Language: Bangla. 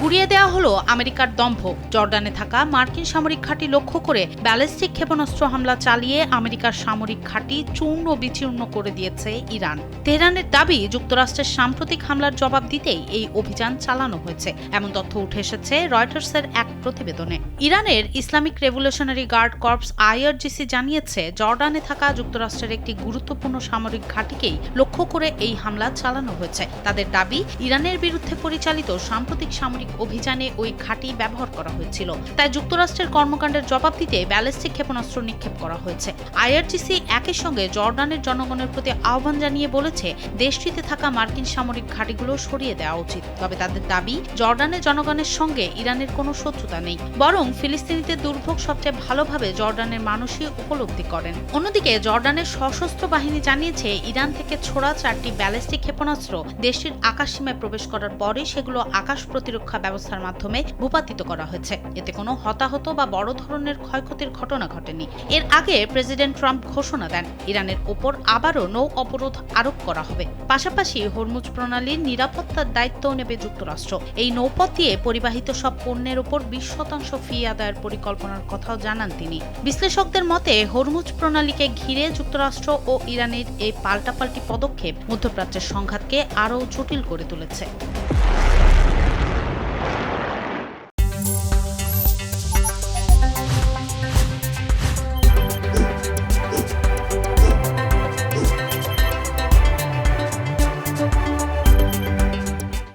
গুড়িয়ে দেওয়া হলো আমেরিকার দম্ভ। জর্ডানে থাকা মার্কিন সামরিক ঘাঁটি লক্ষ্য করে ব্যালিস্টিক ক্ষেপণাস্ত্র হামলা চালিয়ে আমেরিকার সামরিক ঘাঁটি চূর্ণ বিচূর্ণ করে দিয়েছে ইরান। তেহরানের দাবি, যুক্তরাষ্ট্রের সাম্প্রতিক হামলার জবাব দিতেই এই অভিযান চালানো হয়েছে। এমন তথ্য উঠে এসেছে রয়টার্সের এক প্রতিবেদনে। ইরানের Islamic revolutionary guard corps IRGC জানিয়েছে, জর্ডানে থাকা যুক্তরাষ্ট্রের একটি গুরুত্বপূর্ণ সামরিক ঘাঁটিকেই লক্ষ্য করে এই হামলা চালানো হয়েছে। তাদের দাবি, ইরানের বিরুদ্ধে পরিচালিত সাম্প্রতিক সামরিক অভিযানে ওই ঘাঁটি ব্যবহার করা হয়েছিল। তাই যুক্তরাষ্ট্রের কর্মকাণ্ডের জবাব দিতে ব্যালিস্টিক ক্ষেপণাস্ত্র নিক্ষেপ করা হয়েছে। IRGC একই সঙ্গে জর্ডানের জনগণের প্রতি আহ্বান জানিয়ে বলেছে, দেশটিতে থাকা মার্কিন সামরিক ঘাঁটিগুলো সরিয়ে দেওয়া উচিত। তবে তাদের দাবি, জর্ডানের জনগণের সঙ্গে ইরানের কোনো শত্রুতা নেই, বরং ফিলিস্তিনিদের দুর্ভোগ সবচেয়ে ভালোভাবে জর্ডানের মানুষই উপলব্ধি করেন। অন্যদিকে জর্ডানের সশস্ত্র বাহিনী জানিয়েছে, ইরান থেকে ছোড়া 4টি ব্যালিস্টিক ক্ষেপণাস্ত্র দেশটির আকাশসীমায় প্রবেশ করার পরে সেগুলো আকাশ প্রতিরক্ষা ব্যবস্থার মাধ্যমে ভূপাতিত করা হয়েছে। এতে কোনো হতাহত বা বড় ধরনের ক্ষয়ক্ষতির ঘটনা ঘটেনি। এর আগে প্রেসিডেন্ট ট্রাম্প ঘোষণা দেন, ইরানের ওপর আবারও নৌ অবরোধ আরোপ করা হবে। পাশাপাশি হরমুজ প্রণালীর নিরাপত্তার দায়িত্ব নেবে যুক্তরাষ্ট্র। এই নৌপথ দিয়ে পরিবাহিত সব পণ্যের উপর 20% ফি আদায়ের পরিকল্পনার কথাও জানান তিনি। বিশ্লেষকদের মতে, হরমুজ প্রণালীকে ঘিরে যুক্তরাষ্ট্র ও ইরানের এই পাল্টাপাল্টি পদক্ষেপ মধ্যপ্রাচ্যের সংঘাতকে আরও জটিল করে তুলেছে।